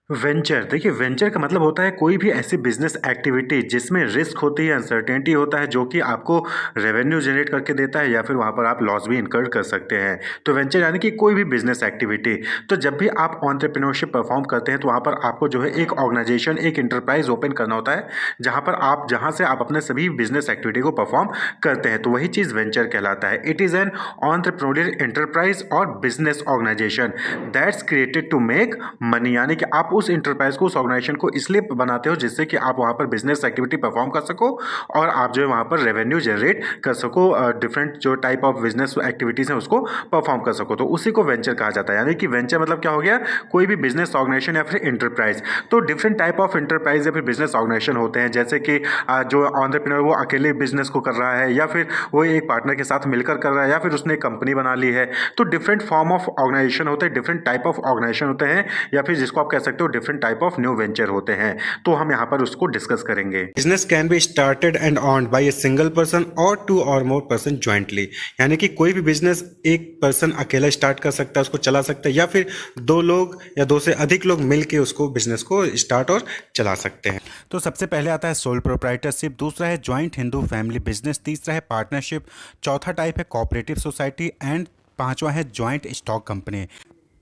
Venture, देखिए venture का मतलब होता है कोई भी ऐसी बिजनेस एक्टिविटी जिसमें रिस्क होती है, अनसर्टेनिटी होता है, जो कि आपको रेवेन्यू जनरेट करके देता है या फिर वहाँ पर आप लॉस भी इनकर कर सकते हैं। तो वेंचर यानी कि कोई भी बिजनेस एक्टिविटी। तो जब भी आप एंटरप्रेन्योरशिप परफॉर्म करते हैं तो वहाँ पर आपको जो है एक ऑर्गेनाइजेशन, एक इंटरप्राइज ओपन करना होता है, जहाँ से आप अपने सभी बिजनेस एक्टिविटी को परफॉर्म करते हैं। तो वही चीज़ वेंचर कहलाता है। It is an entrepreneurial enterprise और business organization that's created to make money, यानी कि आप उस इंटरप्राइज को, उस ऑर्गेनाइजेशन को इसलिए बनाते हो जिससे कि आप वहाँ पर बिजनेस एक्टिविटी परफॉर्म कर सको और आप जो है वहाँ पर रेवेन्यू जनरेट कर सको, डिफरेंट जो टाइप ऑफ बिजनेस एक्टिविटीज़ हैं उसको परफॉर्म कर सको। तो उसी को वेंचर कहा जाता है। यानी कि वेंचर मतलब क्या हो गया, कोई भी बिजनेस ऑर्गेनाइजेशन या फिर इंटरप्राइज। तो डिफरेंट टाइप ऑफ इंटरप्राइज या फिर बिजनेस ऑर्गेनाइजेशन होते हैं, जैसे कि जो एंटरप्रेन्योर वो अकेले बिजनेस को कर रहा है या फिर वो एक पार्टनर के साथ मिलकर कर रहा है या फिर उसने एक कंपनी बना ली है। तो डिफरेंट फॉर्म ऑफ ऑर्गेनाइजेशन होते हैं, डिफरेंट टाइप ऑफ ऑर्गेनाइजेशन होते हैं, या फिर जिसको आप कह सकते हो different type of new venture होते हैं। तो हम यहाँ पर उसको डिस्कस करेंगे। Business can be started and owned by a single person और टू और मोर पर्सन ज्वाइंटली, यानी कि कोई भी बिजनेस एक पर्सन अकेला स्टार्ट कर सकता है, उसको चला सकता है, या फिर दो लोग या दो से अधिक लोग मिलकर उसको बिजनेस को स्टार्ट और चला सकते हैं। तो सबसे पहले आता है सोल प्रोप्राइटरशिप, दूसरा है जॉइंट हिंदू फैमिली बिजनेस, तीसरा है पार्टनरशिप, चौथा टाइप है कोऑपरेटिव सोसाइटी एंड पांचवा है जॉइंट स्टॉक कंपनी।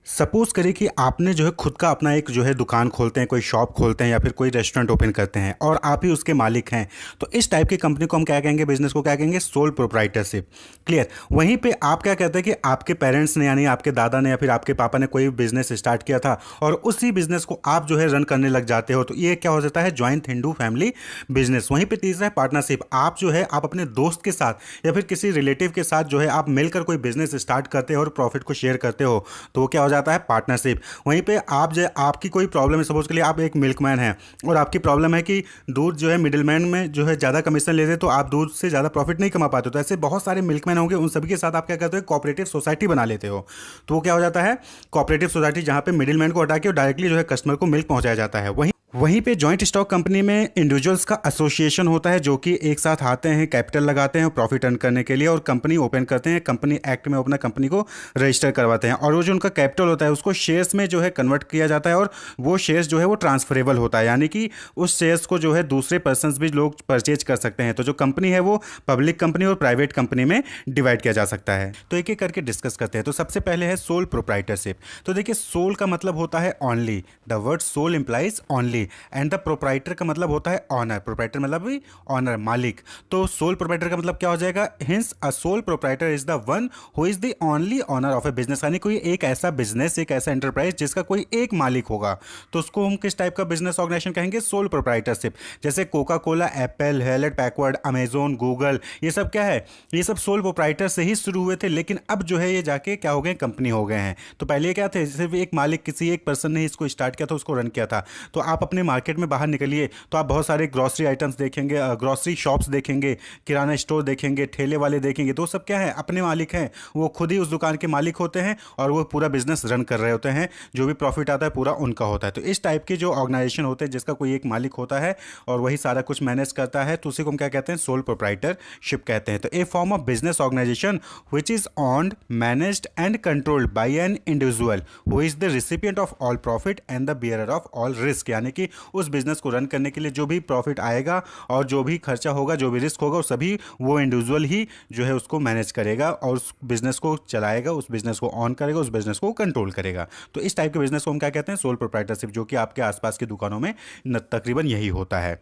सपोज करिए कि आपने जो है खुद का अपना एक जो है दुकान खोलते हैं, कोई शॉप खोलते हैं या फिर कोई रेस्टोरेंट ओपन करते हैं और आप ही उसके मालिक हैं। तो इस टाइप की कंपनी को हम क्या कहेंगे, बिजनेस को क्या कहेंगे, सोल प्रोप्राइटरशिप। क्लियर। वहीं पे आप क्या कहते हैं कि आपके पेरेंट्स ने यानी आपके दादा ने या फिर आपके पापा ने कोई बिजनेस स्टार्ट किया था और उसी बिजनेस को आप जो है रन करने लग जाते हो, तो ये क्या हो जाता है, ज्वाइंट हिंदू फैमिली बिजनेस। वहीं पर तीसरा है पार्टनरशिप, आप जो है आप अपने दोस्त के साथ या फिर किसी रिलेटिव के साथ जो है आप मिलकर कोई बिजनेस स्टार्ट करते हो और प्रॉफिट को शेयर करते हो, तो वो क्या हो जाता है, पार्टनरशिप। वहीं पे आप जो आपकी कोई प्रॉब्लम है, सपोज के लिए आप एक मिल्कमैन हैं और आपकी प्रॉब्लम है कि दूध जो है मिडिलमैन में जो है ज़्यादा कमीशन लेते हैं, तो आप दूध से ज़्यादा प्रॉफिट नहीं कमा पाते हो। तो ऐसे बहुत सारे मिल्कमैन होंगे, उन सभी के साथ आप क्या करते हो, कोऑपरेटिव सोसाइटी बना लेते हो। तो वो क्या हो जाता है, कोऑपरेटिव सोसाइटी, जहाँ पे मिडिलमैन को हटा के डायरेक्टली जो है कस्टमर को मिल्क पहुंचाया जाता है। वहीं पे जॉइंट स्टॉक कंपनी में इंडिविजुअल्स का एसोसिएशन होता है, जो कि एक साथ आते हैं, कैपिटल लगाते हैं प्रॉफिट अर्न करने के लिए और कंपनी ओपन करते हैं, कंपनी एक्ट में अपना कंपनी को रजिस्टर करवाते हैं और वो जो उनका कैपिटल होता है उसको शेयर्स में जो है कन्वर्ट किया जाता है और वो शेयर्स जो है वो ट्रांसफरेबल होता है, यानी कि उस शेयर्स को जो है दूसरे पर्सन भी लोग परचेज कर सकते हैं। तो जो कंपनी है वो पब्लिक कंपनी और प्राइवेट कंपनी में डिवाइड किया जा सकता है। तो एक एक करके डिस्कस करते हैं। तो सबसे पहले है सोल प्रोप्राइटरशिप। तो देखिए, सोल का मतलब होता है only, the word sole implies only, and the proprietor का मतलब होता है ऑनर। प्रोप्राइटर मतलब भी ऑनर, मालिक। तो सोल प्रोप्राइटर का मतलब क्या हो जाएगा, hence a sole proprietor is the one who is the only owner of a business, यानी कोई एक ऐसा बिजनेस, एक ऐसा एंटरप्राइज जिसका कोई एक मालिक होगा, तो उसको हम किस टाइप का बिजनेस ऑर्गेनाइजेशन कहेंगे, सोल प्रोप्राइटरशिप। जैसे Coca Cola, Apple, Hewlett Packard, Amazon, Google, ये सब क्या है, ये सब सोल प्रोप्राइटर से ही शुरू हुए थे, लेकिन अब जो है ये जाके क्या हो गए, कंपनी हो गए हैं। तो पहले क्या थे, सिर्फ एक मालिक, किसी एक पर्सन ने इसको स्टार्ट किया था, उसको रन किया था। तो आप अपने मार्केट में बाहर निकलिए तो आप बहुत सारे ग्रोसरी आइटम्स देखेंगे, ग्रोसरी शॉप्स देखेंगे, किराना स्टोर देखेंगे, ठेले वाले देखेंगे, तो सब क्या है, अपने मालिक हैं, वो खुद ही उस दुकान के मालिक होते हैं और वो पूरा बिजनेस रन कर रहे होते हैं, जो भी प्रॉफिट आता है पूरा उनका होता है। तो इस टाइप के जो ऑर्गेनाइजेशन होते हैं जिसका कोई एक मालिक होता है और वही सारा कुछ मैनेज करता है, तो उसी को हम क्या कहते हैं, सोल प्रोप्राइटरशिप कहते हैं। तो a form of business organization which is owned, managed and controlled by an individual who is the recipient of all profit and the bearer of all risk, यानी कि उस बिजनेस को रन करने के लिए जो भी प्रॉफिट आएगा और जो भी खर्चा होगा, जो भी रिस्क होगा, वो सभी वो इंडिविजुअल ही जो है उसको मैनेज करेगा और उस बिजनेस को चलाएगा, उस बिजनेस को ऑन करेगा, उस बिजनेस को कंट्रोल करेगा। तो इस टाइप के बिजनेस को हम क्या कहते हैं, सोल प्रोप्राइटरशिप, जो कि आपके आसपास की दुकानों में तकरीबन यही होता है।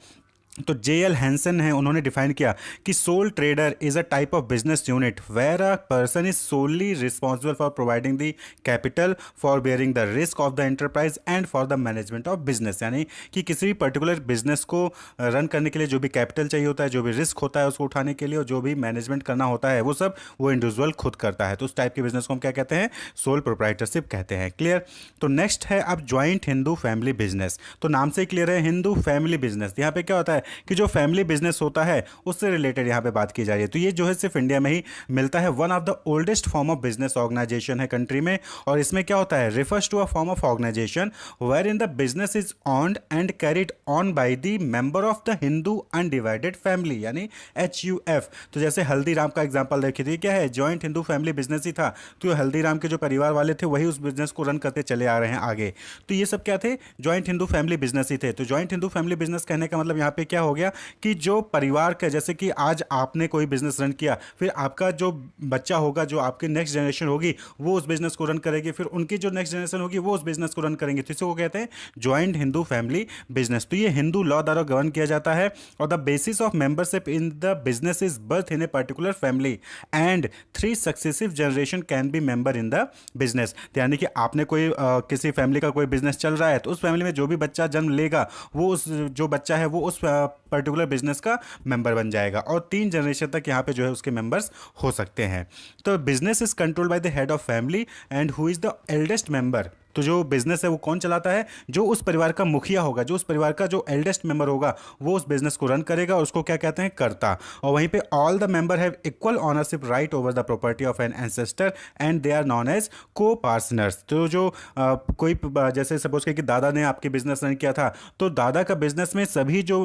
तो जे.एल. हैंसन है, उन्होंने डिफाइन किया कि sole trader is a type of business unit where a person is solely responsible for providing the capital, for bearing the risk of the enterprise and for the management of business, यानी कि किसी भी particular business को run करने के लिए जो भी कैपिटल चाहिए होता है, जो भी रिस्क होता है उसको उठाने के लिए और जो भी मैनेजमेंट करना होता है, वो सब वो इंडिविजुअल खुद करता है। तो उस टाइप के बिजनेस को हम क्या कहते हैं, सोल प्रोप्राइटरशिप कहते हैं। क्लियर। तो नेक्स्ट है अब ज्वाइंट हिंदू फैमिली बिजनेस। तो नाम से ही क्लियर है, हिंदू फैमिली बिजनेस। यहाँ पे क्या होता है, कि जो फैमिली बिजनेस होता है उससे रिलेटेड यहाँ पे बात की जा रही है। तो ये जो है सिर्फ इंडिया में ही मिलता है। One of the oldest form of business organisation है कंट्री में। और इसमें क्या होता है, refers to a form of organisation wherein the business is owned and carried on by the member of the Hindu undivided family, यानी HUF। तो जैसे हल्दीराम का एग्जांपल देखिए, तो क्या है, जॉइंट हिंदू फैमिली बिजनेस ही था। तो हल्दीराम के जो परिवार वाले थे वही उस बिजनेस को रन करते चले आ रहे हैं आगे। तो ये सब क्या थे, जॉइंट हिंदू फैमिली बिजनेस ही थे। तो जॉइंट हिंदू फैमिली बिजनेस कहने का मतलब यहाँ पे क्या हो गया कि जो परिवार का, जैसे कि आज आपने कोई बिजनेस रन किया, फिर आपका जो बच्चा होगा, जो आपकी नेक्स्ट जनरेशन होगी, वो उस बिजनेस को रन करेगी, फिर उनकी जो नेक्स्ट जनरेशन होगी वो उस बिजनेस को रन करेंगे। तो इसको कहते हैं जॉइंट हिंदू फैमिली बिजनेस। तो ये हिंदू लॉ द्वारा गवर्न किया जाता है। और the basis of membership in the business is birth in a particular family and 3 successive generation can be member in the business. यानी कि आपने कोई किसी फैमिली का कोई बिजनेस चल रहा है, तो उस फैमिली में जो भी बच्चा जन्म लेगा, वो उस जो बच्चा है वो उस पर्टिकुलर बिजनेस का मेंबर बन जाएगा। और 3 जनरेशन तक यहाँ पे जो है उसके मेंबर्स हो सकते हैं। तो business is controlled by the head of family and who is the eldest member. तो जो बिजनेस है वो कौन चलाता है, जो उस परिवार का मुखिया होगा, जो उस परिवार का जो एल्डेस्ट मेंबर होगा, वो उस बिजनेस को रन करेगा और उसको क्या कहते हैं, कर्ता। और वहीं पे all the member have equal ownership right over the property of an ancestor and they are known as co partners. तो जो कोई जैसे सपोज कि दादा ने आपके बिजनेस रन किया था, तो दादा का बिजनेस में सभी जो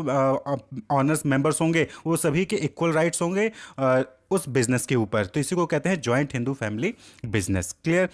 ऑनर्स मेंबर्स होंगे वो सभी के इक्वल राइट्स होंगे उस बिजनेस के ऊपर। तो इसी को कहते हैं joint Hindu family business. Clear.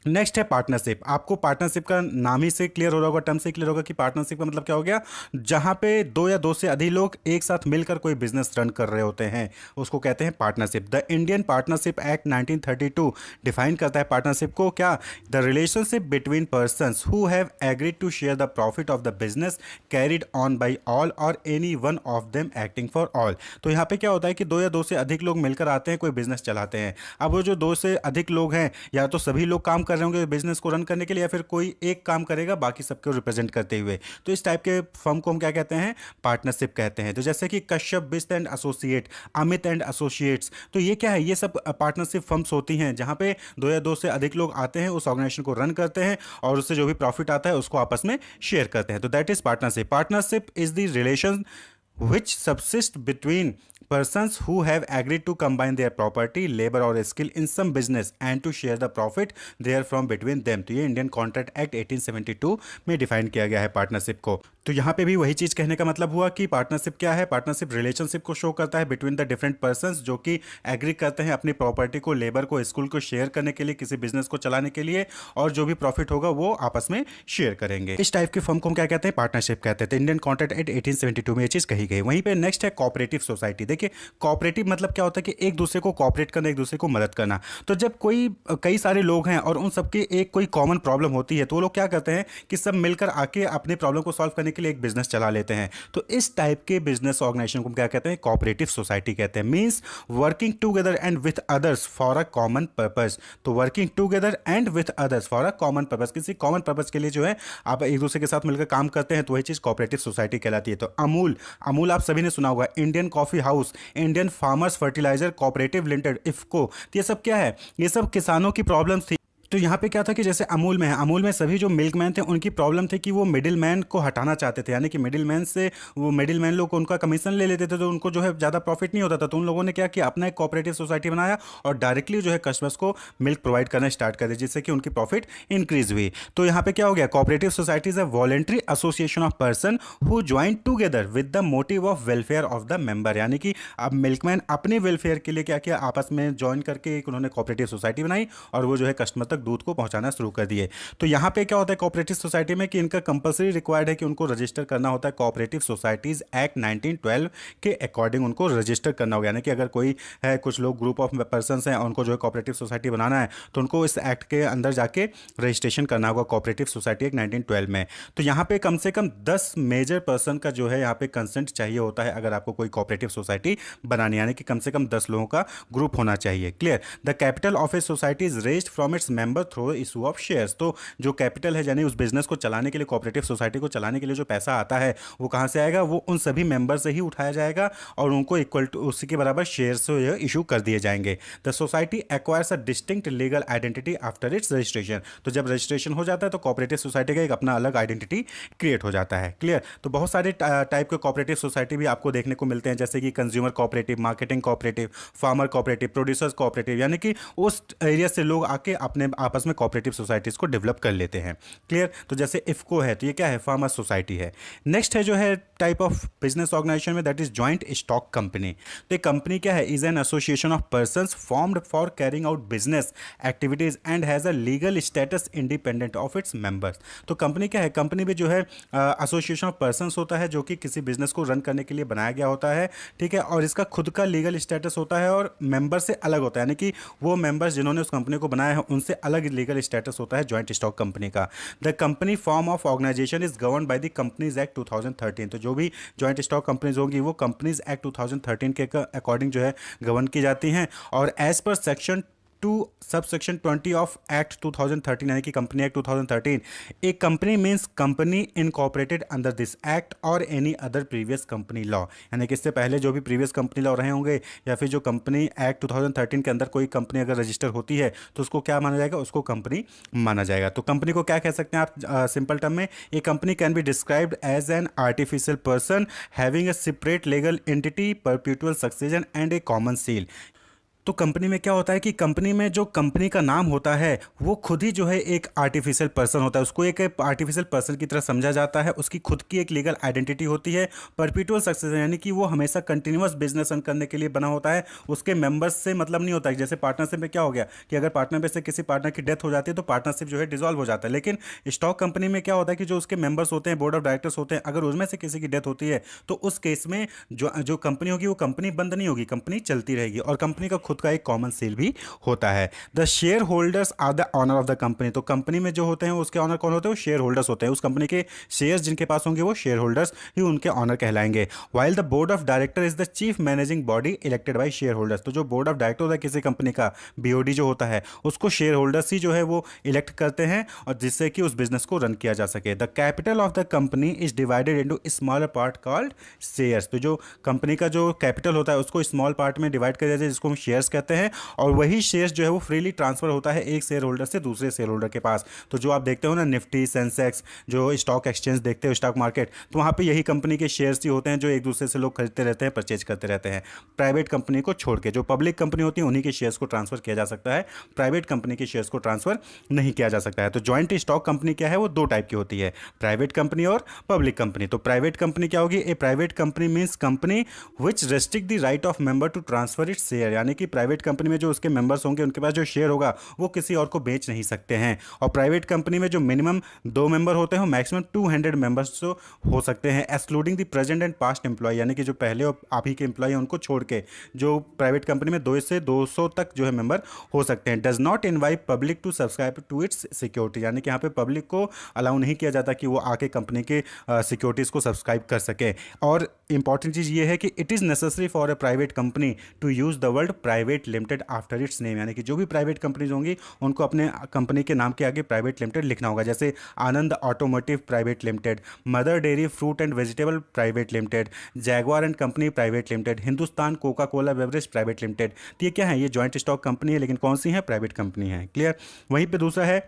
Next है पार्टनरशिप। आपको पार्टनरशिप का नाम ही से क्लियर हो रहा होगा, टर्म से क्लियर होगा कि पार्टनरशिप का मतलब क्या हो गया, जहां पे 2 या 2 से अधिक लोग एक साथ मिलकर कोई बिजनेस रन कर रहे होते हैं, उसको कहते हैं partnership. The Indian Partnership Act 1932 define करता है पार्टनरशिप को, क्या, the relationship between persons who have agreed to share the profit of the business carried on by all or any one of them acting for all. तो यहाँ पे क्या होता है कि 2 या 2 से अधिक लोग मिलकर आते हैं, कोई बिजनेस चलाते हैं। अब वो जो 2 से अधिक लोग हैं, या तो सभी लोग काम कर रहे होंगे बिजनेस को रन करने के लिए, या फिर कोई एक काम करेगा बाकी सबको रिप्रेजेंट करते हुए। तो इस टाइप के फर्म को हम क्या कहते हैं, पार्टनरशिप कहते हैं। तो जैसे कि Kashyap Bisht and associate, Amit and associates, तो ये क्या है, ये सब पार्टनरशिप फर्म्स होती हैं जहां पे 2 या 2 से अधिक लोग आते हैं, उस ऑर्गेनाइजेशन को रन करते हैं और उससे जो भी प्रॉफिट आता है उसको आपस में शेयर करते हैं। तो that is partnership. Partnership is the relation which subsist between persons who have agreed to combine their property, labor or skill in some business and to share the profit therefrom between them। तो ये Indian contract act 1872 में define किया गया है partnership को। तो यहाँ पे भी वही चीज़ कहने का मतलब हुआ कि पार्टनरशिप क्या है, पार्टनरशिप रिलेशनशिप को शो करता है बिटवीन द डिफरेंट पर्संस जो कि एग्री करते हैं अपनी प्रॉपर्टी को, लेबर को, स्कूल को शेयर करने के लिए, किसी बिजनेस को चलाने के लिए, और जो भी प्रॉफिट होगा वो आपस में शेयर करेंगे। इस टाइप के फर्म को हम क्या कहते हैं, पार्टनरशिप कहते हैं। तो इंडियन कॉन्ट्रैक्ट एक्ट 1872 में ये चीज़ कही गई। वहीं पे नेक्स्ट है कोऑपरेटिव सोसाइटी। देखिए कोऑपरेटिव मतलब क्या होता है कि एक दूसरे को कोऑपरेट करना, एक दूसरे को मदद करना। तो जब कई सारे लोग हैं और उन सबकी एक कोई कॉमन प्रॉब्लम होती है, तो वो लोग क्या करते हैं कि सब मिलकर आके अपने प्रॉब्लम को सॉल्व करने के लिए एक बिजनेस चला लेते हैं। तो इस टाइप के बिजनेस ऑर्गेनाइजेशन को क्या कहते हैं, कोऑपरेटिव सोसाइटी कहते हैं। Means working together and with others for a common purpose. तो working together and with others for a common purpose, किसी कॉमन पर्पस के लिए जो है आप एक दूसरे के साथ मिलकर काम करते हैं, तो वही चीज कोऑपरेटिव सोसाइटी कहलाती है। तो अमूल आप सभी ने सुना होगा, Indian coffee house, Indian farmers fertiliser cooperative limited, IFFCO. तो ये सब क्या है, ये सब किसानों की प्रॉब्लम्स थी। तो यहाँ पे क्या था कि जैसे अमूल में है, अमूल में सभी जो मिल्कमैन थे उनकी प्रॉब्लम थी कि वो मिडिल मैन को हटाना चाहते थे, यानी कि मिडिल मैन से वो मिडिल मैन लोग उनका कमीशन ले लेते थे, तो उनको जो है ज़्यादा प्रॉफिट नहीं होता था। तो उन लोगों ने क्या किया, अपना एक कोऑपरेटिव सोसाइटी बनाया और डायरेक्टली जो है कस्टमर्स को मिल्क प्रोवाइड करना स्टार्ट कर दिया, जिससे कि उनकी प्रॉफिट इंक्रीज हुई। तो यहाँ पे क्या हो गया, cooperative society is a voluntary association of person who join together with the motive of welfare of the member. यानी कि अब मिल्कमैन अपने वेलफेयर के लिए क्या किया, आपस में ज्वाइन करके एक उन्होंने कोऑपरेटिव सोसाइटी बनाई और वो जो है कस्टमर तक दूध को पहुंचाना शुरू कर दिए। तो यहाँ पे क्या होता है कोऑपरेटिव सोसाइटी में कि इनका कंपलसरी रिक्वायर्ड है कि उनको रजिस्टर करना होता है। कोऑपरेटिव सोसाइटीज एक्ट 1912 के अकॉर्डिंग उनको रजिस्टर करना होगा। यानी कि अगर कोई है, कुछ लोग ग्रुप ऑफ पर्संस हैं, उनको जो है कोऑपरेटिव सोसाइटी बनाना है, तो उनको इस एक्ट के अंदर जाके रजिस्ट्रेशन करना होगा कोऑपरेटिव सोसाइटी एक्ट 1912 में। तो यहाँ पे कम से कम 10 मेजर पर्सन का जो है यहाँ पे कंसेंट चाहिए होता है अगर आपको कोई कोऑपरेटिव सोसाइटी बनानी, यानी कि कम से कम 10 लोगों का ग्रुप होना चाहिए। Clear. The capital of a society is raised from its member through issue of shares. तो जो कैपिटल है यानी उस बिजनेस को चलाने के लिए, कोऑपरेटिव सोसाइटी को चलाने के लिए जो पैसा आता है वो कहाँ से आएगा, वो उन सभी मेंबर से ही उठाया जाएगा और उनको इक्वल टू उसी के बराबर शेयर्स इशू कर दिए जाएंगे। The society acquires a distinct legal identity after it's registration. तो जब रजिस्ट्रेशन हो जाता है तो कोऑपरेटिव सोसाइटी का एक अपना अलग आइडेंटिटी क्रिएट हो जाता है। क्लियर। तो बहुत सारे टाइप के कोऑपरेटिव सोसाइटी भी आपको देखने को मिलते हैं, जैसे कि consumer cooperative, marketing cooperative, farmer cooperative, producers cooperative, यानी कि उस एरिया से लोग आके अपने आपस में कोऑपरेटिव सोसाइटीज को डेवलप कर लेते हैं। क्लियर। तो जैसे इफको है तो ये क्या है, फार्मर सोसाइटी है। नेक्स्ट है जो है टाइप ऑफ बिजनेस ऑर्गेनाइजेशन में, that is joint stock company. तो एक कंपनी क्या है, is an association of persons formed for carrying out business activities and has a legal status independent of its members. तो company क्या है, company भी जो है एसोसिएशन ऑफ पर्संस होता है जो कि किसी बिजनेस को रन करने के लिए बनाया गया होता है। ठीक है। और इसका खुद का लीगल स्टेटस होता है और मेंबर से अलग होता है, यानी कि वो मेंबर्स जिन्होंने उस कंपनी को बनाया है उनसे अलग लीगल स्टेटस होता है जॉइंट स्टॉक कंपनी का। The company form of organisation is govern by the companies act 2013। तो जो भी जॉइंट स्टॉक कंपनीज होंगी वो कंपनीज एक्ट 2013 के अकॉर्डिंग जो है गवर्न की जाती हैं। और as per section 2 subsection 20 of act 2013 यानी कि कंपनी एक्ट 2013, एक company means company incorporated under this act or any other previous company law. यानी कि इससे पहले जो भी प्रीवियस कंपनी लॉ रहे होंगे या फिर जो कंपनी एक्ट 2013 के अंदर कोई कंपनी अगर रजिस्टर होती है तो उसको क्या माना जाएगा, उसको कंपनी माना जाएगा। तो कंपनी को क्या कह सकते हैं आप सिंपल टर्म में, a company can be described as an artificial person having a separate legal entity, perpetual succession and a common seal. तो कंपनी में क्या होता है कि कंपनी में जो कंपनी का नाम होता है वो खुद ही जो है एक आर्टिफिशियल पर्सन होता है, उसको एक आर्टिफिशियल पर्सन की तरह समझा जाता है। उसकी खुद की एक लीगल आइडेंटिटी होती है। परपेचुअल सक्सेशन यानी कि वो हमेशा कंटिन्यूअस बिजनेस रन करने के लिए बना होता है, उसके मेंबर्स से मतलब नहीं होता है। जैसे पार्टनरशिप में क्या हो गया कि अगर पार्टनर में से किसी पार्टनर की डेथ हो जाती है तो पार्टनरशिप जो है डिसॉल्व हो जाता है। लेकिन स्टॉक कंपनी में क्या होता है कि जो उसके मेंबर्स होते हैं, बोर्ड ऑफ डायरेक्टर्स होते हैं, अगर उसमें से किसी की डेथ होती है तो उस केस में जो कंपनी होगी वो कंपनी बंद नहीं होगी, कंपनी चलती रहेगी और कंपनी का खुद का एक कॉमन सील भी होता है। The shareholders are the owner of the company. तो कंपनी में जो होते हैं उसके ऑनर कौन होते हैं, वो शेयर होल्डर्स होते हैं। उस कंपनी के शेयर्स जिनके पास होंगे वो शेयर होल्डर्स ही उनके ऑनर कहलाएंगे। While the board of director is the chief managing body elected by shareholders. तो जो बोर्ड ऑफ डायरेक्टर होता है किसी कंपनी का, बीओडी जो होता है, उसको शेयर होल्डर्स ही जो है वो इलेक्ट करते हैं और जिससे कि उस बिजनेस को रन किया जा सके। The capital of the company is divided into smaller part called shares. तो जो कंपनी का जो कैपिटल होता है उसको स्मॉल पार्ट में डिवाइड कर दिया जाता है जिसको हम शेयर्स कहते हैं और वही शेयर्स जो है वो फ्रीली ट्रांसफर होता है एक शेयर होल्डर से दूसरे शेयर होल्डर के पास। तो जो आप देखते हो ना निफ्टी, सेंसेक्स, जो स्टॉक एक्सचेंज देखते हो, स्टॉक मार्केट, तो वहाँ पे यही कंपनी के शेयर्स ही होते हैं जो एक दूसरे से लोग खरीदते रहते हैं, परचेज करते रहते हैं। प्राइवेट कंपनी को छोड़ के जो पब्लिक कंपनी होती है उन्हीं के शेयर्स को ट्रांसफर किया जा सकता है, प्राइवेट कंपनी के शेयर्स को ट्रांसफर नहीं किया जा सकता है। तो ज्वाइंट स्टॉक कंपनी क्या है, वो दो टाइप की होती है, प्राइवेट कंपनी और पब्लिक कंपनी। तो प्राइवेट कंपनी क्या होगी, a private company means company which restrict the right of member to transfer its share. यानी कि प्राइवेट कंपनी में जो उसके मेंबर्स होंगे उनके पास जो शेयर होगा वो किसी और को बेच नहीं सकते हैं। और प्राइवेट कंपनी में जो मिनिमम 2 मेंबर होते हैं मैक्सिमम 200 मेंबर्स तो हो सकते हैं, excluding the present and past employ. यानी कि जो पहले और आप ही के एम्प्लॉय हैं उनको छोड़ के जो प्राइवेट कंपनी में 2 से 200 तक जो है मेंबर हो सकते हैं। Does not invite public to subscribe to its security. यानी कि यहाँ पे पब्लिक को अलाउ नहीं किया जाता कि वो आके कंपनी के सिक्योरिटीज़ को सब्सक्राइब कर सके। और इंपॉर्टेंट चीज़ ये है कि it is necessary for a private company to use the word private limited after its name. यानी कि जो भी प्राइवेट कंपनीज होंगी उनको अपने कंपनी के नाम के आगे प्राइवेट लिमिटेड लिखना होगा। जैसे Anand automotive private limited, Mother Dairy fruit and vegetable private limited, Jaguar and company private limited, Hindustan Coca Cola beverage private limited. तो ये क्या है, ये जॉइंट स्टॉक कंपनी है लेकिन कौन सी है, प्राइवेट कंपनी है। क्लियर। वहीं पे दूसरा है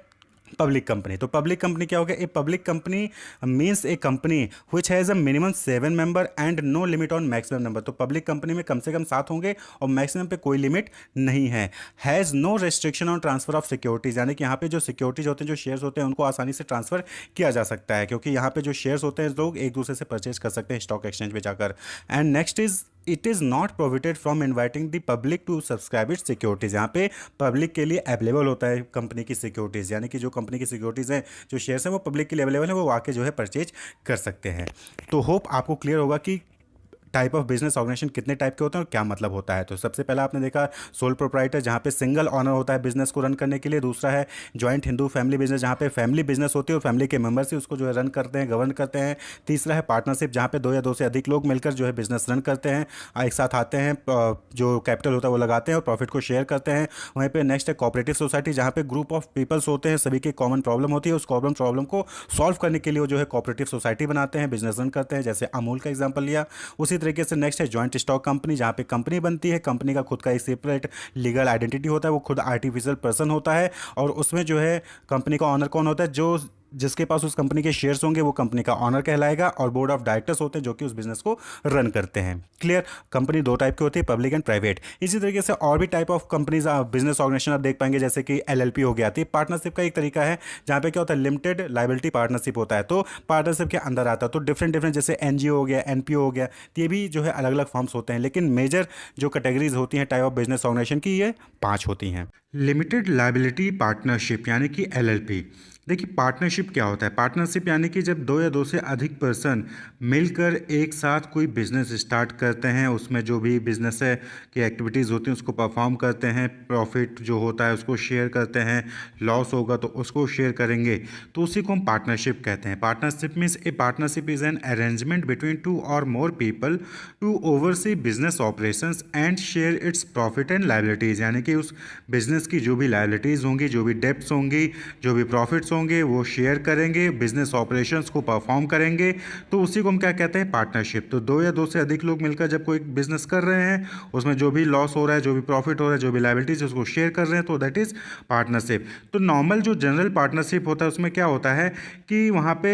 पब्लिक कंपनी। तो पब्लिक कंपनी क्या हो गया, a public company means a company which has a minimum 7 member and no limit on maximum number. तो पब्लिक कंपनी में कम से कम 7 होंगे और मैक्सिमम पे कोई लिमिट नहीं है। Has no restriction on transfer of securities. यानी कि यहाँ पे जो सिक्योरिटीज होते हैं, जो शेयर्स होते हैं, उनको आसानी से ट्रांसफर किया जा सकता है क्योंकि यहाँ पे जो शेयर्स होते हैं लोग एक दूसरे से परचेज कर सकते हैं स्टॉक एक्सचेंज पे जाकर। And next is it is not prohibited from inviting the public to subscribe its securities. यहाँ पे पब्लिक के लिए अवेलेबल होता है कंपनी की सिक्योरिटीज़। यानी कि जो कंपनी की सिक्योरिटीज़ हैं, जो शेयर्स हैं, वो पब्लिक के लिए अवेलेबल है, वो आके जो है परचेज कर सकते हैं। तो होप आपको क्लियर होगा कि टाइप ऑफ बिजनेस ऑर्गेनाइजेशन कितने टाइप के होते हैं और क्या मतलब होता है। तो सबसे पहला आपने देखा सोल प्रोप्राइटर, जहाँ पे सिंगल ऑनर होता है बिजनेस को रन करने के लिए। दूसरा है जॉइंट हिंदू फैमिली बिजनेस, जहाँ पे फैमिली बिजनेस होती है और फैमिली के मेंबर्स ही उसको जो है रन करते हैं, गवर्न करते हैं। तीसरा है पार्टनरशिप, जहाँ पे दो या दो से अधिक लोग मिलकर जो है बिजनेस रन करते हैं, एक साथ आते हैं, जो कैपिटल होता है वो लगाते हैं और प्रॉफिट को शेयर करते हैं। वहीं पे नेक्स्ट है कोऑपरेटिव सोसाइटी, जहाँ पे ग्रुप ऑफ पीपल्स होते हैं, सभी की कॉमन प्रॉब्लम होती है, उस कॉमन प्रॉब्लम को सॉल्व करने के लिए वो जो है कोऑपरेटिव सोसाइटी बनाते हैं, बिजनेस रन करते हैं, जैसे अमूल का एग्जांपल लिया। उसी तरीके से नेक्स्ट है जॉइंट स्टॉक कंपनी, जहाँ पे कंपनी बनती है, कंपनी का खुद का एक सेपरेट लीगल आइडेंटिटी होता है, वो खुद आर्टिफिशियल पर्सन होता है और उसमें जो है कंपनी का ऑनर कौन होता है, जो जिसके पास उस कंपनी के शेयर्स होंगे वो कंपनी का ऑनर कहलाएगा, और बोर्ड ऑफ डायरेक्टर्स होते हैं जो कि उस बिजनेस को रन करते हैं। क्लियर। कंपनी दो टाइप की होती है, पब्लिक एंड प्राइवेट। इसी तरीके से और भी type of companies business organisation आप देख पाएंगे, जैसे कि एलएलपी हो गया। पार्टनरशिप का एक तरीका है जहाँ पे क्या होता है, लिमिटेड लाइबिलिटी पार्टनरशिप होता है, तो पार्टनरशिप के अंदर आता है। तो डिफरेंट जैसे एनजीओ हो गया, एनपीओ हो गया, तो ये भी जो है अलग अलग फॉर्म्स होते हैं, लेकिन मेजर जो कैटेगरीज होती हैं टाइप ऑफ बिजनेस ऑर्गेनाइजेशन की, ये 5 होती हैं। लिमिटेड लायबिलिटी पार्टनरशिप यानी कि एलएलपी। देखिए पार्टनरशिप क्या होता है। पार्टनरशिप यानी कि जब दो या दो से अधिक पर्सन मिलकर एक साथ कोई बिजनेस स्टार्ट करते हैं, उसमें जो भी बिजनेस है की एक्टिविटीज़ होती हैं उसको परफॉर्म करते हैं, प्रॉफिट जो होता है उसको शेयर करते हैं, लॉस होगा तो उसको शेयर करेंगे, तो उसी को हम पार्टनरशिप कहते हैं। Partnership means a partnership is an arrangement between two और more people to oversee business operations and share its profit and liabilities. यानी कि उस बिजनेस की जो भी लायबिलिटीज़ होंगी, जो भी डेब्ट्स होंगी, जो भी प्रॉफिट्स होंगे वो शेयर करेंगे, बिजनेस ऑपरेशंस को परफॉर्म करेंगे, तो उसी को हम क्या कहते हैं, पार्टनरशिप। तो दो या दो से अधिक लोग मिलकर जब कोई बिजनेस कर रहे हैं, उसमें जो भी लॉस हो रहा है, जो भी प्रॉफिट हो रहा है, जो भी लायबिलिटीज उसको शेयर कर रहे हैं, तो दैट इज पार्टनरशिप। तो नॉर्मल जो जनरल पार्टनरशिप होता है उसमें क्या होता है कि वहाँ पे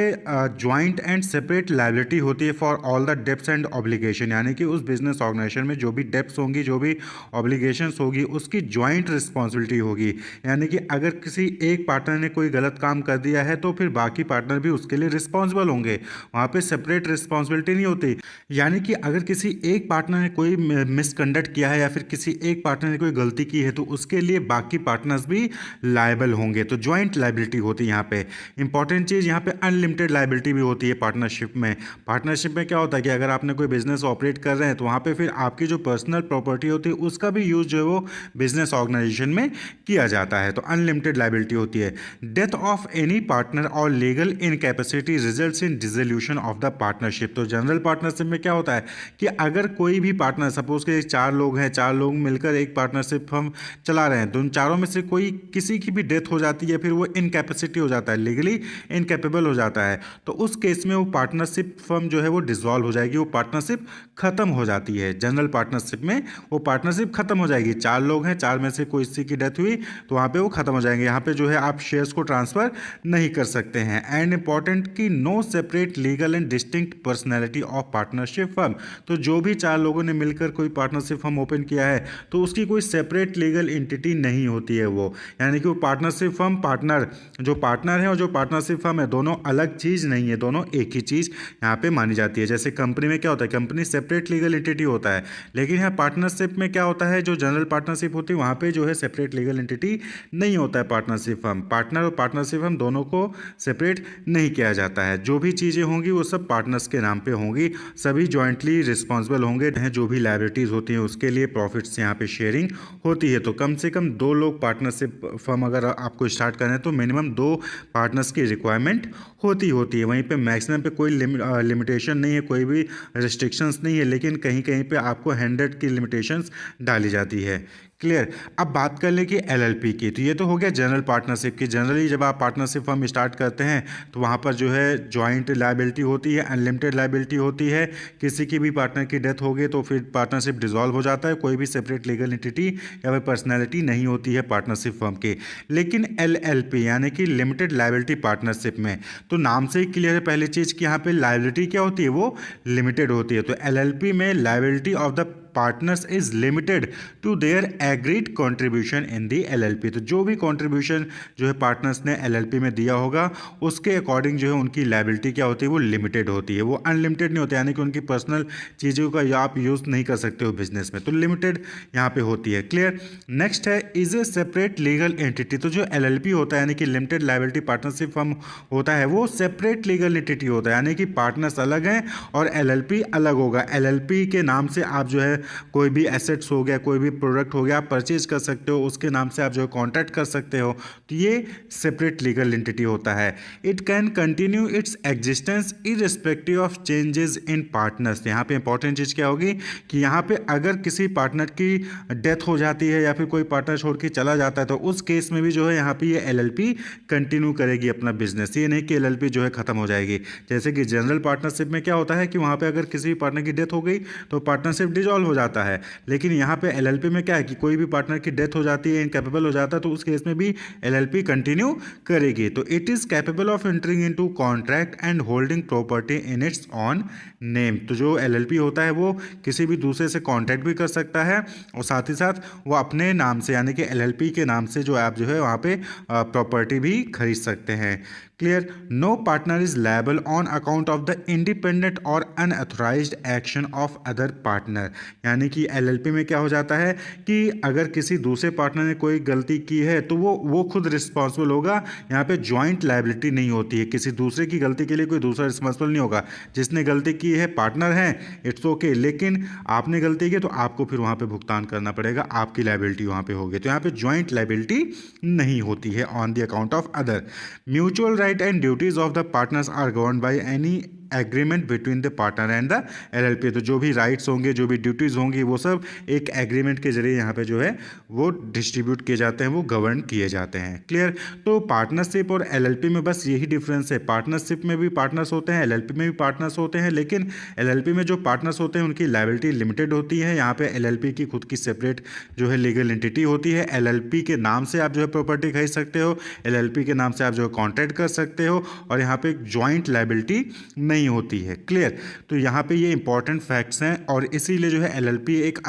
ज्वाइंट एंड सेपरेट लायबिलिटी होती है for all the debts and obligation. यानी कि उस बिजनेस ऑर्गेनाइजेशन में जो भी डेब्ट्स होंगी, जो भी ऑब्लिगेशंस होगी, उसकी ज्वाइंट रिस्पॉन्सिबिलिटी होगी। यानी कि अगर किसी एक पार्टनर ने कोई गलत काम कर दिया है तो फिर बाकी पार्टनर भी उसके लिए रिस्पॉन्सिबल होंगे, वहाँ पे सेपरेट रिस्पॉन्सिबिलिटी नहीं होती। यानी कि अगर किसी एक पार्टनर ने कोई मिसकंडक्ट किया है या फिर किसी एक पार्टनर ने कोई गलती की है तो उसके लिए बाकी पार्टनर्स भी लायबल होंगे, तो ज्वाइंट लायबिलिटी होती है। यहाँ पे इंपॉर्टेंट चीज़, यहाँ पे अनलिमिटेड लायबिलिटी भी होती है पार्टनरशिप में। पार्टनरशिप में क्या होता है कि अगर आपने कोई बिजनेस ऑपरेट कर रहे हैं तो वहाँ पे फिर आपकी जो पर्सनल प्रॉपर्टी होती है उसका भी यूज़ जो है वो बिजनेस ऑर्गेनाइजेशन में किया जाता है, तो अनलिमिटेड लायबिलिटी होती है। डेथ ऑफ एनी पार्टनर और legal incapacity results in dissolution of the partnership. तो जनरल पार्टनरशिप में क्या होता है कि अगर कोई भी पार्टनर, सपोज के 4 लोग हैं, 4 लोग मिलकर एक पार्टनरशिप हम चला रहे हैं, तो उन चारों में से कोई किसी की भी डेथ हो जाती है, फिर वो इनकैपेसिटी हो जाता है, लीगली इनकैपेबल हो जाता है, तो उस केस में वो पार्टनरशिप फर्म जो है वो डिसॉल्व हो जाएगी, वो पार्टनरशिप खत्म हो जाती है। जनरल पार्टनरशिप में वो पार्टनरशिप खत्म हो जाएगी। 4 लोग हैं, 4 में से कोई किसी की डेथ हुई तो वहाँ पे वो खत्म हो जाएंगे। यहाँ पे जो है आप शेयर्स को ट्रांसफर नहीं कर सकते हैं। एंड इंपॉर्टेंट कि no separate legal and distinct personality of partnership firm. तो जो भी 4 लोगों ने मिलकर कोई पार्टनरशिप फर्म ओपन किया है तो उसकी कोई सेपरेट लीगल एंटिटी नहीं होती है वो, यानी कि वो पार्टनरशिप फर्म, पार्टनर जो पार्टनर है और जो पार्टनरशिप फर्म है, दोनों अलग चीज़ नहीं है, दोनों एक ही चीज़ यहाँ पे मानी जाती है। जैसे कंपनी में क्या होता है, कंपनी सेपरेट लीगल एंटिटी होता है, लेकिन यहाँ पार्टनरशिप में क्या होता है, जो जनरल पार्टनरशिप होती है वहाँ पे जो है सेपरेट लीगल एंटिटी नहीं होता है। पार्टनरशिप फर्म, पार्टनर और पार्टनरशिप फर्म दोनों को सेपरेट नहीं किया जाता है। जो भी चीज़ें होंगी वो सब पार्टनर्स के नाम पे होंगी, सभी जॉइंटली रिस्पॉन्सिबल होंगे। जो भी लायबिलिटीज़ होती हैं उसके लिए प्रॉफिट्स यहाँ पे शेयरिंग होती है। तो कम से कम 2 लोग पार्टनरशिप फर्म अगर आपको स्टार्ट करें तो मिनिमम 2 पार्टनर्स की रिक्वायरमेंट होती है। वहीं पे मैक्सिमम पे कोई लिमिटेशन नहीं है, कोई भी रिस्ट्रिक्शंस नहीं है, लेकिन कहीं कहीं पे आपको 100 की लिमिटेशंस डाली जाती है। क्लियर। अब बात कर लें कि एलएलपी की, तो ये तो हो गया जनरल पार्टनरशिप की। जनरली जब आप पार्टनरशिप फर्म स्टार्ट करते हैं तो वहाँ पर जो है जॉइंट लायबिलिटी होती है, अनलिमिटेड लायबिलिटी होती है। किसी की भी पार्टनर की डेथ हो गई तो फिर पार्टनरशिप डिसॉल्व हो जाता है, कोई भी सेपरेट लीगल एंटिटी या फिर पर्सनैलिटी नहीं होती है पार्टनरशिप फर्म की। लेकिन एलएलपी यानी कि लिमिटेड लायबिलिटी पार्टनरशिप में तो नाम से ही क्लियर है पहली चीज़ कि यहाँ पे लायबिलिटी क्या होती है, वो लिमिटेड होती है। तो एलएलपी में liability of the partners is limited to their agreed contribution in the LLP. तो जो भी कंट्रीब्यूशन जो है पार्टनर्स ने एलएलपी में दिया होगा उसके अकॉर्डिंग जो है उनकी लायबिलिटी क्या होती है, वो लिमिटेड होती है, वो अनलिमिटेड नहीं होती, यानी कि उनकी पर्सनल चीज़ों का आप यूज़ नहीं कर सकते हो बिजनेस में, तो लिमिटेड यहाँ पे होती है। क्लियर। नेक्स्ट है is a separate legal entity. तो जो एलएलपी होता है यानी कि लिमिटेड लायबिलिटी पार्टनरशिप फर्म होता है वो सेपरेट लीगल एंटिटी होता है, यानी कि पार्टनर्स अलग हैं और एलएलपी अलग होगा। एलएलपी के नाम से आप जो है कोई भी एसेट्स हो गया, कोई भी प्रोडक्ट हो गया आप परचेज कर सकते हो, उसके नाम से आप जो है कॉन्ट्रैक्ट कर सकते हो, तो ये सेपरेट लीगल एंटिटी होता है। It can continue its existence irrespective of changes in partners. यहाँ पे इंपॉर्टेंट चीज़ क्या होगी कि यहाँ पे अगर किसी पार्टनर की डेथ हो जाती है या फिर कोई पार्टनर छोड़ के चला जाता है तो उस केस में भी जो है यहाँ पे ये एलएलपी कंटिन्यू करेगी अपना बिजनेस, ये नहीं कि एलएलपी जो है खत्म हो जाएगी। जैसे कि जनरल पार्टनरशिप में क्या होता है कि वहाँ पे अगर किसी भी पार्टनर की डेथ हो गई तो पार्टनरशिप डिजॉल्व हो जाता है, लेकिन यहाँ पे एलएलपी में क्या है कि कोई भी पार्टनर की डेथ हो जाती है, इनकैपेबल हो जाता है, तो उस केस में भी एलएलपी कंटिन्यू करेगी। तो it is capable of entering into contract and holding property in its on name. तो जो एलएलपी होता है वो किसी भी दूसरे से कॉन्ट्रैक्ट भी कर सकता है और साथ ही साथ वो अपने नाम से यानी कि एलएलपी के नाम से जो आप जो है वहाँ पे प्रॉपर्टी भी खरीद सकते हैं। Clear. No partner is liable on account of the independent or unauthorised action of other partner. यानी कि एलएलपी में क्या हो जाता है कि अगर किसी दूसरे पार्टनर ने कोई गलती की है तो वो खुद रिस्पॉन्सिबल होगा। यहाँ पे जॉइंट लायबिलिटी नहीं होती है, किसी दूसरे की गलती के लिए कोई दूसरा रिस्पॉन्सिबल नहीं होगा। जिसने गलती की है पार्टनर है, इट्स ओके, लेकिन आपने गलती की तो आपको फिर वहाँ पे भुगतान करना पड़ेगा, आपकी लायबिलिटी वहाँ पे होगी। तो यहाँ पे जॉइंट लायबिलिटी नहीं होती है on the account of other. Mutual right and duties of the partners are governed by any agreement between the partner and the LLP. तो जो भी राइट्स होंगे, जो भी ड्यूटीज़ होंगी, वो सब एक एग्रीमेंट के जरिए यहाँ पे जो है वो डिस्ट्रीब्यूट किए जाते हैं, वो गवर्न किए जाते हैं। क्लियर। तो पार्टनरशिप और एलएलपी में बस यही डिफरेंस है, पार्टनरशिप में भी पार्टनर्स होते हैं, एलएलपी में भी पार्टनर्स होते हैं, लेकिन एलएलपी में जो पार्टनर्स होते हैं उनकी लायबिलिटी लिमिटेड होती है। यहाँ पे एलएलपी की खुद की सेपरेट जो है लीगल एंटिटी होती है। एलएलपी के नाम से आप जो है प्रॉपर्टी खरीद सकते हो, एलएलपी के नाम से आप जो है कॉन्ट्रैक्ट कर सकते हो और यहाँ पे जॉइंट लायबिलिटी नहीं होती है। क्लियर। तो यहाँ पे ये इंपॉर्टेंट फैक्ट्स हैं और इसीलिए जो है एलएलपी एक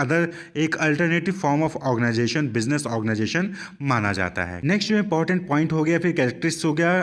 alternative form of organisation, business organisation माना जाता है। नेक्स्ट जो इंपॉर्टेंट पॉइंट हो गया, फिर कैरेक्टरिस्टिक्स हो गया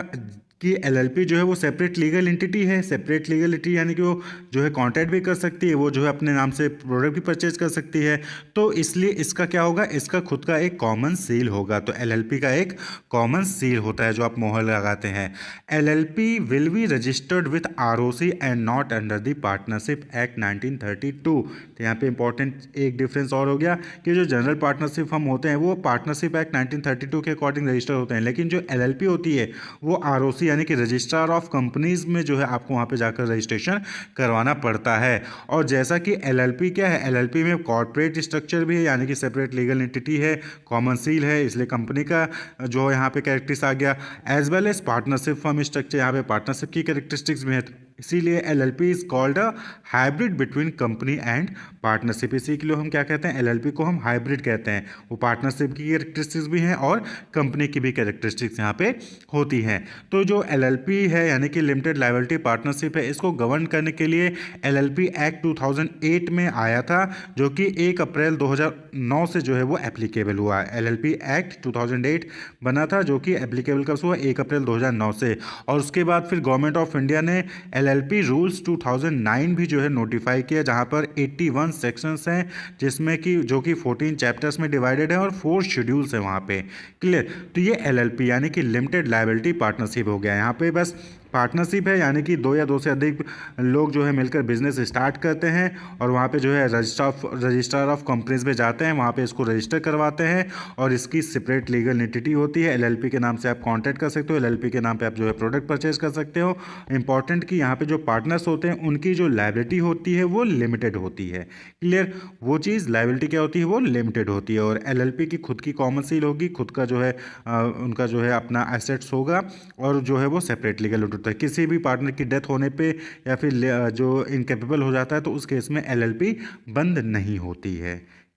कि एलएलपी जो है वो सेपरेट लीगल एंटिटी है। सेपरेट लीगल एंटिटी यानी कि वो जो है कॉन्ट्रैक्ट भी कर सकती है, वो जो है अपने नाम से प्रोडक्ट भी परचेज कर सकती है, तो इसलिए इसका क्या होगा, इसका खुद का एक कॉमन सील होगा। तो एलएलपी का एक कॉमन सील होता है जो आप मोहर लगाते हैं। LLP will be registered with ROC and not under the partnership Act 1932। तो यहाँ पे इंपॉर्टेंट एक डिफरेंस और हो गया कि जो जनरल पार्टनरशिप फर्म होते हैं वो पार्टनरशिप एक्ट 1932 के अकॉर्डिंग रजिस्टर होते हैं, लेकिन जो एलएलपी होती है वो आरओसी यानी कि रजिस्ट्रार ऑफ कंपनीज में जो है आपको वहाँ पे जाकर रजिस्ट्रेशन करवाना पड़ता है। और जैसा कि एलएलपी क्या है, एलएलपी में कॉर्पोरेट स्ट्रक्चर भी है यानी कि सेपरेट लीगल एंटिटी है, कॉमन सील है, इसलिए कंपनी का जो यहाँ पे कैरेक्टरिस्टिक्स आ गया, as well as partnership firm structure, यहाँ पे पार्टनरशिप की कैरेक्टरिस्टिक्स भी है, इसीलिए LLP is called a hybrid between company and partnership. इसी के लिए हम क्या कहते हैं, एलएलपी को हम हाइब्रिड कहते हैं। वो पार्टनरशिप की कैरेक्टरिस्टिक्स भी हैं और कंपनी की भी कैरेक्टरिस्टिक्स यहाँ पे होती हैं। तो जो एलएलपी है यानी कि लिमिटेड लायबिलिटी पार्टनरशिप है, इसको गवर्न करने के लिए एलएलपी एक्ट 2008 में आया था, जो कि 1 अप्रैल 2009 से जो है वो एप्लीकेबल हुआ। एलएलपी एक्ट 2008 बना था जो कि एप्लीकेबल कब हुआ, 1 अप्रैल 2009 से। और उसके बाद फिर गवर्नमेंट ऑफ इंडिया ने एलएलपी रूल्स 2009 भी जो है नोटिफाई किया, जहां पर 81 सेक्शंस हैं जिसमें कि जो कि 14 चैप्टर्स में डिवाइडेड है और 4 शेड्यूल्स हैं वहां पे। क्लियर। तो ये एलएलपी यानी कि लिमिटेड लायबिलिटी पार्टनरशिप हो गया। यहाँ पे बस पार्टनरशिप है यानी कि 2 या 2 से अधिक लोग जो है मिलकर बिजनेस स्टार्ट करते हैं और वहाँ पे जो है रजिस्ट्रार ऑफ कंपनीज में जाते हैं, वहाँ पे इसको रजिस्टर करवाते हैं और इसकी सेपरेट लीगल एंटिटी होती है। एलएलपी के नाम से आप कॉन्ट्रैक्ट कर सकते हो, एलएलपी के नाम पे आप जो है प्रोडक्ट परचेज कर सकते हो। इंपॉर्टेंट कि यहाँ पे जो पार्टनर्स होते हैं उनकी जो लायबिलिटी होती है वो लिमिटेड होती है। क्लियर। वो चीज़ लायबिलिटी क्या होती है, वो लिमिटेड होती है। और एलएलपी की खुद की कॉमन सील होगी, खुद का जो है उनका जो है अपना एसेट्स होगा और जो है वो सेपरेट लीगल होता है। किसी भी पार्टनर की डेथ होने पे या फिर जो इनकेपेबल हो जाता है तो उस केस में एलएलपी बंद नहीं होती है।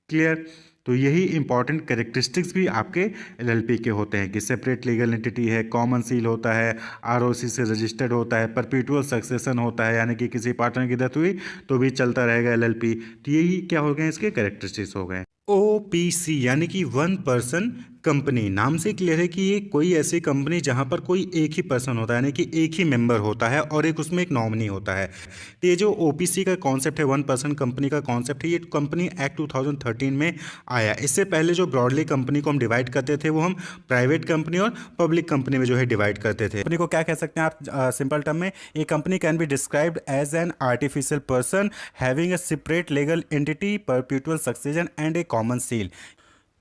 क्लियर। तो यही इंपॉर्टेंट कैरेक्टरिस्टिक्स भी आपके एलएलपी के होते हैं कि सेपरेट लीगल एंटिटी है, कॉमन सील होता है, आरओसी से रजिस्टर्ड होता है, परपेचुअल सक्सेशन होता है, यानी कि किसी पार्टनर की डेथ हुई तो भी चलता रहेगा एलएलपी। तो यही क्या हो गए, इसके कैरेक्टरिस्टिक्स हो गए। ओपीसी यानी कि वन पर्सन कंपनी, नाम से क्लियर है कि ये कोई ऐसी कंपनी जहां पर कोई एक ही पर्सन होता है, यानी कि एक ही मेंबर होता है और एक उसमें एक नॉमिनी होता है। तो ये जो ओपीसी का कॉन्सेप्ट है, वन पर्सन कंपनी का कॉन्सेप्ट है, ये कंपनी एक्ट 2013 में आया। इससे पहले जो ब्रॉडली कंपनी को हम डिवाइड करते थे वो हम प्राइवेट कंपनी और पब्लिक कंपनी में जो है डिवाइड करते थे। कंपनी को क्या कह सकते हैं आप सिंपल टर्म में, ये company can be described as an artificial person having a separate legal entity, perpetual succession and a common seal.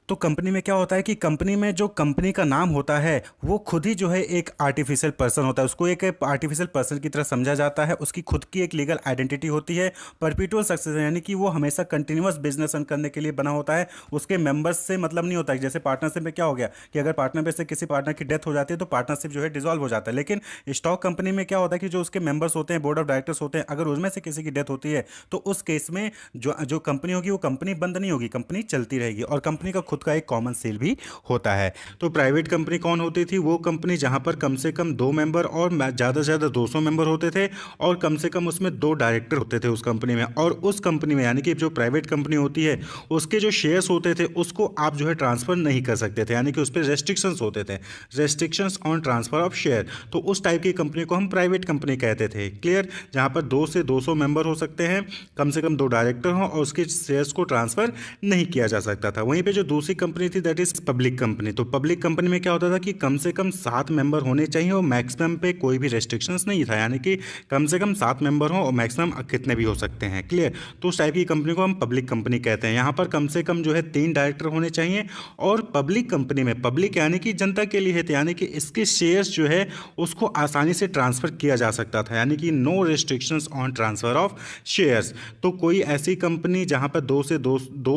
तो कंपनी में क्या होता है कि कंपनी में जो कंपनी का नाम होता है वो खुद ही जो है एक आर्टिफिशियल पर्सन होता है, उसको एक आर्टिफिशियल पर्सन की तरह समझा जाता है, उसकी खुद की एक लीगल आइडेंटिटी होती है। परपेचुअल सक्सेशन यानी कि वो हमेशा कंटिन्यूअस बिजनेस रन करने के लिए बना होता है, उसके मेंबर्स से मतलब नहीं होता है। जैसे पार्टनरशिप में क्या हो गया कि अगर पार्टनरशिप से किसी पार्टनर की डेथ हो जाती है तो पार्टनरशिप जो है डिसॉल्व हो जाता है। लेकिन स्टॉक कंपनी में क्या होता है कि जो उसके मेंबर्स होते हैं, बोर्ड ऑफ डायरेक्टर्स होते हैं, अगर उसमें से किसी की डेथ होती है तो उस केस में जो कंपनी होगी वो कंपनी बंद नहीं होगी, कंपनी चलती रहेगी और कंपनी का खुद का एक कॉमन सेल भी होता है। तो प्राइवेट कंपनी कौन होती थी, वो कंपनी जहां पर कम से कम 2 मेंबर और ज़्यादा से ज़्यादा 200 मेंबर होते थे और कम से कम उसमें 2 डायरेक्टर होते थे उस कंपनी में। और उस कंपनी में यानी कि जो प्राइवेट कंपनी होती है उसके जो शेयर्स होते थे उसको आप जो है ट्रांसफ़र नहीं कर सकते थे, यानी कि उस पर रेस्ट्रिक्शंस होते थे, restrictions on transfer of share. तो उस टाइप की कंपनी को हम प्राइवेट कंपनी कहते थे। क्लियर, जहां पर 2 से 200 मेंबर हो सकते हैं, कम से कम 2 डायरेक्टर हों और उसके शेयर्स को ट्रांसफ़र नहीं किया जा सकता था। वहीं पे जो दूसरी कंपनी थी दैट इज पब्लिक कंपनी। तो पब्लिक कंपनी में क्या होता था कि कम से कम 7 मेंबर होने चाहिए और मैक्सिमम पे कोई भी रेस्ट्रिक्शंस नहीं था, यानी कि कम से कम 7 मेंबर हो और मैक्सिमम कितने भी हो सकते हैं। क्लियर, तो उस टाइप की कंपनी को हम पब्लिक कंपनी कहते हैं। यहाँ पर कम से कम जो है 3 डायरेक्टर होने चाहिए और पब्लिक कंपनी में, पब्लिक यानी कि जनता के लिए है, यानी कि इसके शेयर्स जो है उसको आसानी से ट्रांसफ़र किया जा सकता था, यानी कि no restrictions on transfer of shares. तो कोई ऐसी कंपनी जहाँ पर 2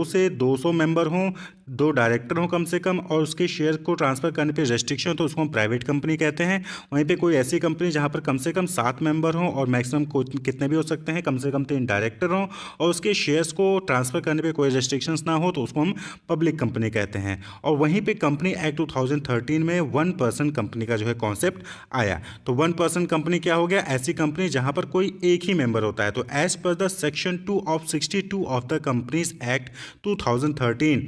से 200 मेंबर हों, 2 डायरेक्टर हों कम से कम और उसके शेयर को ट्रांसफ़र करने पे रेस्ट्रिक्शन, तो उसको हम प्राइवेट कंपनी कहते हैं। वहीं पे कोई ऐसी कंपनी जहां पर कम से कम 7 मेंबर हों और मैक्सिमम कितने भी हो सकते हैं, कम से कम 3 डायरेक्टर हों और उसके शेयर्स को ट्रांसफ़र करने पे कोई रेस्ट्रिक्शंस ना हो, तो उसको हम पब्लिक कंपनी कहते हैं। और वहीं पे कंपनी एक्ट 2013 में 1 पर्सन कंपनी का जो है कॉन्सेप्ट आया। तो 1 पर्सन कंपनी क्या हो गया, ऐसी कंपनी जहां पर कोई एक ही मेंबर होता है। तो as per the section 2 of 62 of the companies act 2013,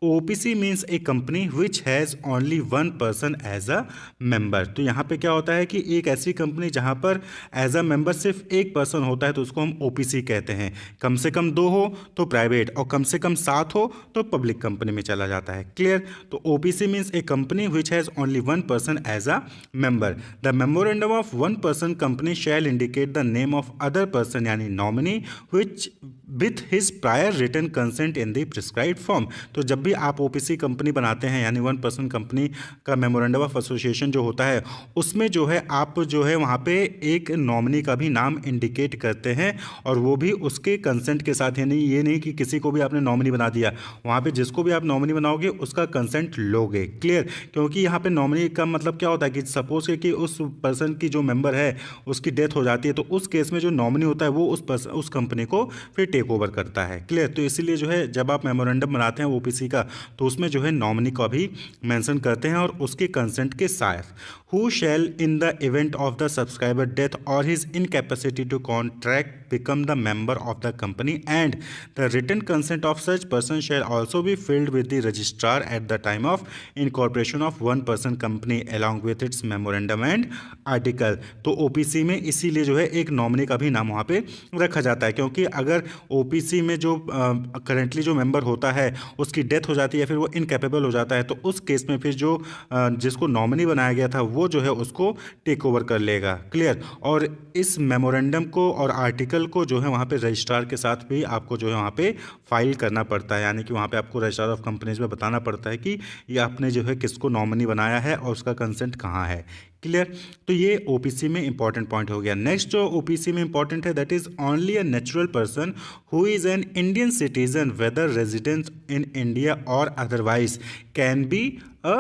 OPC means a company which has only 1 person as a member. तो यहाँ पे क्या होता है कि एक ऐसी कंपनी जहाँ पर एज अ मेंबर सिर्फ एक पर्सन होता है तो उसको हम OPC कहते हैं। कम से कम 2 हो तो प्राइवेट और कम से कम 7 हो तो पब्लिक कंपनी में चला जाता है। क्लियर, तो OPC means a company which has only 1 person as a member. The memorandum of 1 person company shall indicate the name of other person यानी nominee which with his prior written consent in the prescribed form. तो जब भी आप OPC company बनाते हैं यानी 1 person company का memorandum of association जो होता है उसमें जो है आप जो है वहाँ पे एक नॉमिनी का भी नाम इंडिकेट करते हैं और वो भी उसके कंसेंट के साथ, यानी ये नहीं कि किसी को भी आपने नॉमिनी बना दिया, वहाँ पे जिसको भी आप नॉमिनी बनाओगे उसका कंसेंट लोगे। क्लियर, क्योंकि यहाँ पे नॉमिनी का मतलब क्या होता है कि सपोज कि उस पर्सन की जो मेंबर है उसकी डेथ हो जाती है तो उस केस में जो नॉमिनी होता है वो उस कंपनी को फिर टेक ओवर करता है। क्लियर, तो इसीलिए जो है जब आप मेमोरेंडम बनाते हैं OPC का तो उसमें जो है नॉमिनी का भी मेंशन करते हैं और उसके कंसेंट के साथ। Who shall in the event of the subscriber death or his incapacity to contract become the member of the company and the written consent of such person shall also be filled with the registrar at the time of incorporation of 1 person company along with its memorandum and article। तो OPC में इसीलिए जो है एक nominee का भी नाम वहाँ पे रखा जाता है, क्योंकि अगर OPC में जो करंटली जो मेंबर होता है उसकी डेथ हो जाती है, फिर वो इनकैपेबल हो जाता है, तो उस केस में फिर जो जिसको नॉमिनी बनाया गया था वो जो है उसको टेक ओवर कर लेगा। क्लियर, और इस मेमोरेंडम को और आर्टिकल को जो है वहाँ पे रजिस्ट्रार के साथ भी आपको जो है वहाँ पे फाइल करना पड़ता है, यानी कि वहाँ पे आपको रजिस्ट्रार ऑफ कंपनीज में बताना पड़ता है कि ये आपने जो है किसको नॉमिनी बनाया है और उसका कंसेंट कहाँ है। क्लियर, तो ये OPC में इंपॉर्टेंट पॉइंट हो गया। नेक्स्ट जो OPC में इंपॉर्टेंट है that is only a natural person who is an Indian citizen whether residence in India or otherwise can be a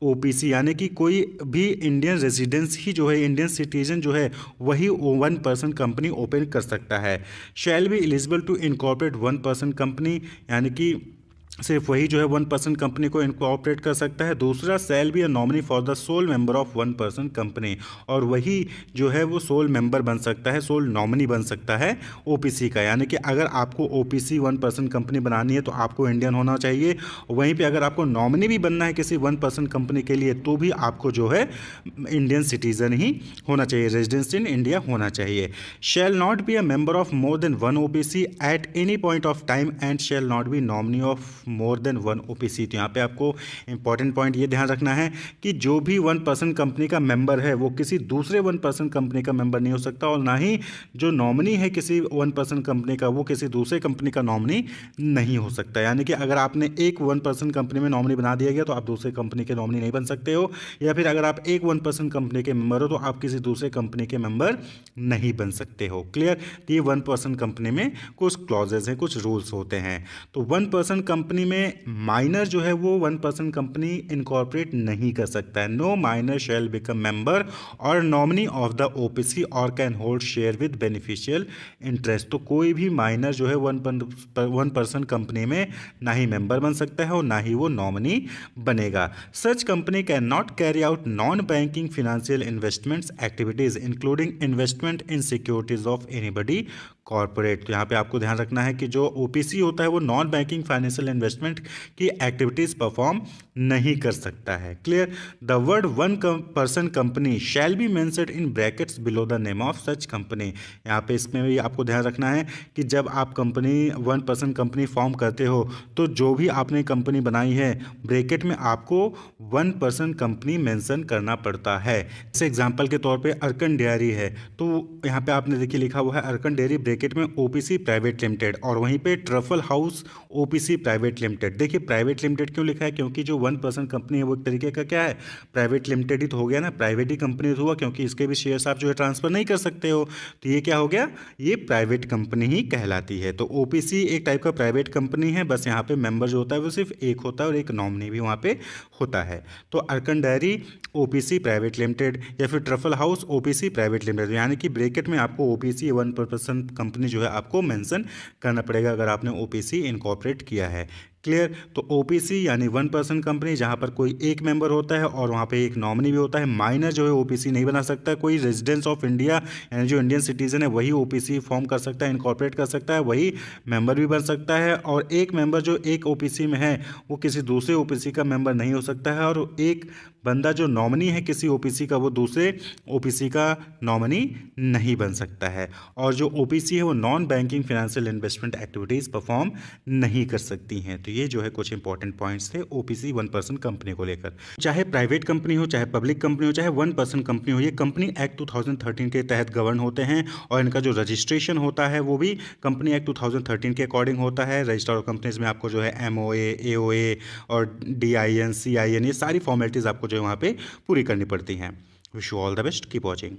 OPC, यानी कि कोई भी इंडियन रेजिडेंस ही जो है, इंडियन सिटीजन जो है वही 1 पर्सन कंपनी ओपन कर सकता है। Shall be eligible to incorporate 1 person company, यानी कि सिर्फ वही जो है 1% कंपनी को इनकॉर्पोरेट कर सकता है। दूसरा, shall be a nominee for the sole member of 1% company, और वही जो है वो सोल मेंबर बन सकता है, सोल नॉमिनी बन सकता है ओपीसी का। यानी कि अगर आपको ओपीसी 1% कंपनी बनानी है तो आपको इंडियन होना चाहिए, वहीं पे अगर आपको नॉमिनी भी बनना है किसी 1% कंपनी के लिए तो भी आपको जो है इंडियन सिटीजन ही होना चाहिए, रेजिडेंस इन इंडिया होना चाहिए। Shall not be a member of more than one OPC at any point of time and shall not be nominee of more than one OPC. तो यहाँ पे आपको इंपॉर्टेंट पॉइंट ये ध्यान रखना है कि जो भी 1% कंपनी का मेंबर है वो किसी दूसरे 1% कंपनी का मेंबर नहीं हो सकता, और ना ही जो नॉमिनी है किसी 1% कंपनी का वो किसी दूसरे कंपनी का नॉमिनी नहीं हो सकता। यानी कि अगर आपने एक 1% कंपनी में नॉमिनी बना दिया गया तो आप दूसरे कंपनी के नॉमिनी नहीं बन सकते हो, या फिर अगर आप एक 1% कंपनी के मेंबर हो तो आप किसी दूसरे कंपनी के मेंबर नहीं बन सकते हो। क्लियर? तो ये 1% कंपनी में कुछ क्लॉजेज हैं, कुछ रूल्स होते हैं। तो 1% कंपनी में माइनर जो है वो 1% कंपनी इनकॉर्पोरेट नहीं कर सकता है। No minor shall become member और नॉमिनी ऑफ द ओपीसी और can hold share with beneficial interest. तो कोई भी माइनर जो है 1% कंपनी में ना ही मेंबर बन सकता है और ना ही वो नॉमिनी बनेगा। Such company can not carry out non banking financial investments activities including investment in securities of anybody corporate. तो यहाँ पे आपको ध्यान रखना है कि जो ओपीसी होता है वो नॉन बैंकिंग फाइनेंशियल इन्वेस्टमेंट की एक्टिविटीज परफॉर्म नहीं कर सकता है। Clear? The word 1% company shall be mentioned in brackets below the name of such company. यहाँ पे इसमें भी आपको ध्यान रखना है कि जब आप कंपनी 1% कंपनी फॉर्म करते हो तो जो भी आपने कंपनी बनाई है ब्रैकेट में आपको 1% कंपनी मेंशन करना पड़ता है। जैसे एग्जांपल के तौर पे अर्कन डेयरी है तो यहाँ पे आपने देखिए लिखा हुआ है अर्कन डेयरी ब्रैकेट में ओपीसी प्राइवेट लिमिटेड, और वहीं पे truffle house OPC private limited. देखिए प्राइवेट लिमिटेड क्यों लिखा है? क्योंकि जो 1% कंपनी है वो एक तरीके का क्या है, प्राइवेट लिमिटेड ही तो हो गया ना, प्राइवेट ही कंपनी तो हुआ, क्योंकि इसके भी शेयर्स आप जो है ट्रांसफर नहीं कर सकते हो। तो ये क्या हो गया, ये प्राइवेट कंपनी ही कहलाती है। तो ओपीसी एक टाइप का प्राइवेट कंपनी है, बस यहाँ पे मेंबर जो होता है वो सिर्फ एक होता है और एक नॉमिनी भी वहाँ पे होता है। तो अर्कन डेयरी ओपीसी प्राइवेट लिमिटेड या फिर truffle house OPC private limited, यानी कि ब्रैकेट में आपको ओपीसी 1% कंपनी जो है आपको मेंशन करना पड़ेगा अगर आपने ओपीसी इनकॉर्पोरेट किया है। क्लियर? तो ओपीसी यानी 1% कंपनी जहां पर कोई एक मेंबर होता है और वहां पे एक नॉमिनी भी होता है। माइनर जो है ओपीसी नहीं बना सकता, कोई रेजिडेंस ऑफ इंडिया यानी जो इंडियन सिटीजन है वही ओपीसी फॉर्म कर सकता है, इनकॉर्पोरेट कर सकता है, वही मेंबर भी बन सकता है। और एक मेंबर जो एक ओपीसी में है वो किसी दूसरे ओपीसी का मेंबर नहीं हो सकता है, और एक बंदा जो नॉमिनी है किसी ओपीसी का वो दूसरे ओपीसी का नॉमिनी नहीं बन सकता है। और जो ओपीसी है वो non banking financial investment activities perform नहीं कर सकती हैं। तो ये जो है कुछ इंपॉर्टेंट पॉइंट्स थे ओपीसी 1% कंपनी को लेकर। चाहे प्राइवेट कंपनी हो, चाहे पब्लिक कंपनी हो, चाहे 1% कंपनी हो, ये कंपनी एक्ट 2013 के तहत गवर्न होते हैं, और इनका जो रजिस्ट्रेशन होता है वो भी कंपनी एक्ट 2013 के अकॉर्डिंग होता है। रजिस्टर ऑफ कंपनीज में आपको जो है MOA, AOA और DIN, CIN ये सारी फॉर्मेलिटीज़ आपको जो है वहाँ पे पूरी करनी पड़ती हैं। Wish you all the best, keep watching.